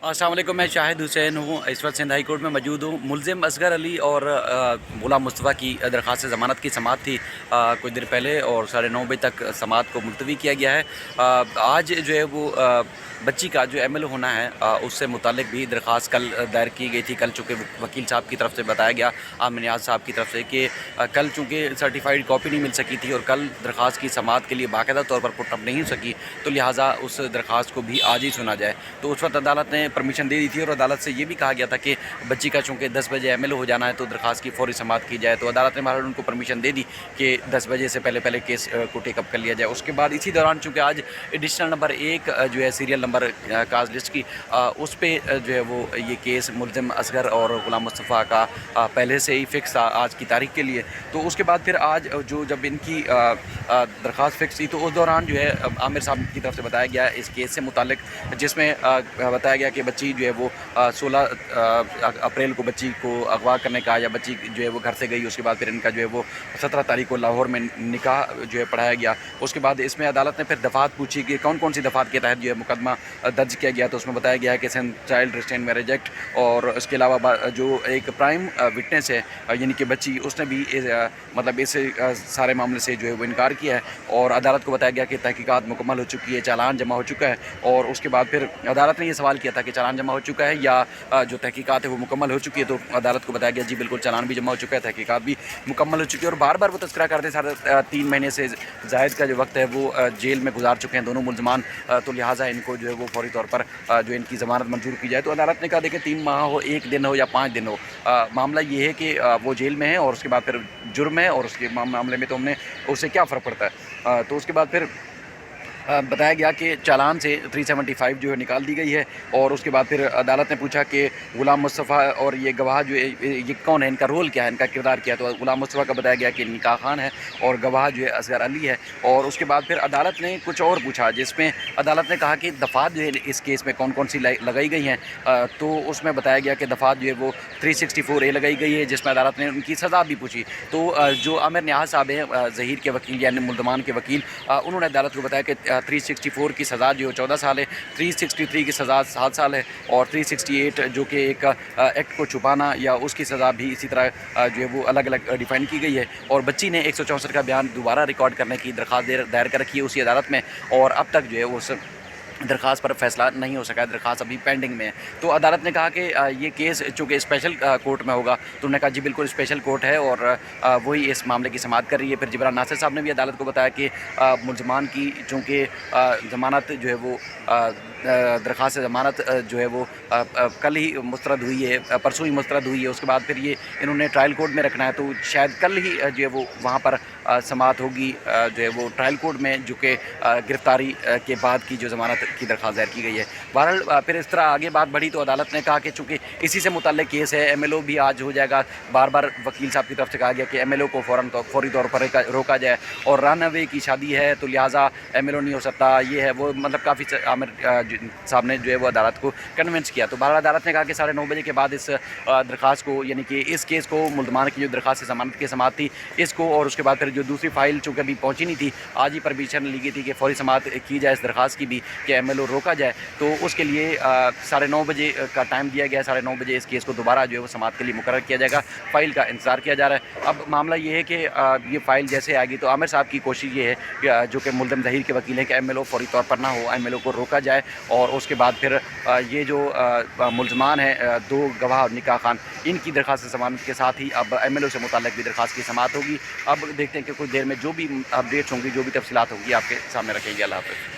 अस्सलाम वालेकुम। मैं शाहिद हुसैन हूँ, इस वक्त सिंध हाई कोर्ट में मौजूद हूँ। मुलजिम असगर अली और गुलाम मुस्तफ़ा की दरख्वास्त ज़मानत की समाअत थी कुछ देर पहले और 9:30 बजे तक समाअत को मुलतवी किया गया है। आज जो है वो बच्ची का जो एमएलए होना है उससे मुतालिक भी दरख्वास्त कल दायर की गई थी। कल चूँकि वकील साहब की तरफ से बताया गया, आमिर नियाज़ साहब की तरफ से, कि कल चूँकि सर्टिफाइड कॉपी नहीं मिल सकी थी और कल दरख्वास्त की समाअत के लिए बाकायदा तौर पर पुटअप नहीं हो सकी, तो लिहाजा उस दरख्वास्त को भी आज ही सुना जाए। तो उस वक्त अदालत ने परमिशन दे दी थी और अदालत से ये भी कहा गया था कि बच्ची का चूँकि 10 बजे एमएलए हो जाना है तो दरख्वास्त की फ़ौरी समाअत की जाए। तो अदालत ने बहरहाल उनको परमिशन दे दी कि 10 बजे से पहले केस को टेकअप कर लिया जाए। उसके बाद इसी दौरान चूँकि आज एडिशनल नंबर 1 जो है सीरियल नंबर काज लिस्ट की उस पर जो है वो ये केस मुलजिम असगर और गुलाम मुस्तफ़ा का पहले से ही फ़िक्स था आज की तारीख के लिए। तो उसके बाद फिर आज जब इनकी दरख्वास्त फ़िक्स थी तो उस दौरान जो है आमिर साहब की तरफ से बताया गया इस केस से मुतालिक, जिसमें बताया गया कि बच्ची जो है वो 16 अप्रैल को बच्ची को अगवा करने का, या बच्ची जो है वो घर से गई, उसके बाद फिर इनका जो है वो 17 तारीख को लाहौर में निकाह जो है पढ़ाया गया। उसके बाद इसमें अदालत ने फिर दफ़ात पूछी कि कौन कौन सी दफ़ात के तहत जो है मुकदमा दर्ज किया गया। तो उसमें बताया गया है कि चाइल्ड रिस्ट्रेंट मैरिज एक्ट, और इसके अलावा जो एक प्राइम विटनेस है यानी कि बच्ची, उसने भी मतलब इस सारे मामले से जो है वो इनकार किया है। और अदालत को बताया गया कि तहकीकात मुकम्मल हो चुकी है, चालान जमा हो चुका है। और उसके बाद फिर अदालत ने ये सवाल किया था कि चालान जमा हो चुका है या जो तहकीकात है वो मुकम्मल हो चुकी है। तो अदालत को बताया गया जी बिल्कुल, चालान भी जमा हो चुका है, तहकीकात भी मुकम्मल हो चुकी है। और बार बार वो तस्करा करते 3.5 महीने से जायद का जो वक्त है वो जेल में गुजार चुके हैं दोनों मुलजमान। तो लिहाजा इनको जो है वो फौरी तौर पर जो इनकी ज़मानत मंजूर की जाए। तो अदालत ने कहा देखें 3 माह हो, 1 दिन हो या 5 दिन हो, मामला ये है कि वो जेल में है और उसके बाद फिर जुर्म है, और उसके मामले में तो हमने उससे क्या फ़र्क पड़ता है। तो उसके बाद फिर बताया गया कि चालान से 375 जो है निकाल दी गई है। और उसके बाद फिर अदालत ने पूछा कि गुलाम मुस्तफ़ा और ये गवाह जो है ये कौन है, इनका रोल क्या है, इनका किरदार क्या है। तो गुलाम मुस्तफ़ा का बताया गया कि निकाह खान है और गवाह जो है असगर अली है। और उसके बाद फिर अदालत ने कुछ और पूछा, जिसमें अदालत ने कहा कि दफ़ात जो है इस केस में कौन कौन सी लगाई गई हैं। तो उसमें बताया गया कि दफ़ात जो है वो 364A लगाई गई है, जिसमें अदालत ने उनकी सज़ा भी पूछी। तो जो आमिर नियाज़ साहब हैं ज़हीर के वकील यानी मुल्ज़मान के वकील, उन्होंने अदालत को बताया कि 364 की सज़ा जो 14 साल है, 363 की सज़ा 7 साल है, और 368 जो कि एक एक्ट को छुपाना या उसकी सज़ा भी इसी तरह जो है वो अलग अलग डिफ़ाइन की गई है। और बच्ची ने 164 का बयान दोबारा रिकॉर्ड करने की दरख्वास्त दायर कर रखी है उसी अदालत में, और अब तक जो है उस दरख्वास्त पर फैसला नहीं हो सका है, दरख्वास्त अभी पेंडिंग में है। तो अदालत ने कहा कि ये केस चूँकि स्पेशल कोर्ट में होगा, तो उन्होंने कहा जी बिल्कुल स्पेशल कोर्ट है और वही इस मामले की समाअत कर रही है। फिर जिब्रान नासिर साहब ने भी अदालत को बताया कि मुलजमान की चूँकि ज़मानत जो है वो दरख्वास्त ज़मानत जो है वो कल ही मुस्तरद हुई है, परसों ही मुस्तरद हुई है। उसके बाद फिर ये इन्होंने ट्रायल कोर्ट में रखना है, तो शायद कल ही जो है वो वहाँ पर समाअत होगी जो है वो ट्रायल कोर्ट में, जो कि गिरफ़्तारी के बाद की जो ज़मानत की दरख्वास्त दायर की गई है। बहरहाल फिर इस तरह आगे बात बढ़ी तो अदालत ने कहा कि चूँकि इसी से मुतल्लिक़ केस है, एमएलओ भी आज हो जाएगा। बार बार वकील साहब की तरफ से कहा गया कि एमएलओ को फौरी तौर पर रोका जाए, और रन अवे की शादी है तो लिहाजा एमएलओ नहीं हो सकता, ये है वो, मतलब काफ़ी आमिर साहब ने जो है वो अदालत को कन्विंस किया। तो बहरहाल अदालत ने कहा कि 9:30 बजे के बाद इस दरख्वास्त को, यानी कि इस केस को, मुल्ज़मान की जो दरख्वास्त ज़मानत की समाअत थी इसको, और उसके बाद फिर जो दूसरी फ़ाइल चूँकि अभी पहुँची नहीं थी, आज ही परमिशन ली गई थी कि फौरी समाअत की जाए इस दरख्वास्त की भी, कि एमएलओ रोका जाए। तो उसके लिए 9:30 बजे का टाइम दिया गया। 9:30 बजे इस केस को दोबारा जो है वो समाअत के लिए मुकर्रर किया जाएगा। फ़ाइल का इंतज़ार किया जा रहा है। अब मामला ये है कि ये फ़ाइल जैसे आएगी तो आमिर साहब की कोशिश ये है कि जो कि मुल्ज़िम ज़हीर के वकील हैं कि एमएलओ फौरी तौर पर ना हो, एमएलओ को रोका जाए। और उसके बाद फिर ये जो मुल्ज़मान हैं 2 गवाह और निकाह खान, इनकी दरख्वास्त ज़मानत के साथ ही अब एमएलओ से मुताल्लिक़ भी दरख्वास्त की समाअत होगी। अब देखते हैं कि कुछ देर में जो भी अपडेट्स होंगी, जो भी तफ़सीलात होंगी, आपके सामने रखेंगे। अल्लाह हाफ़िज़।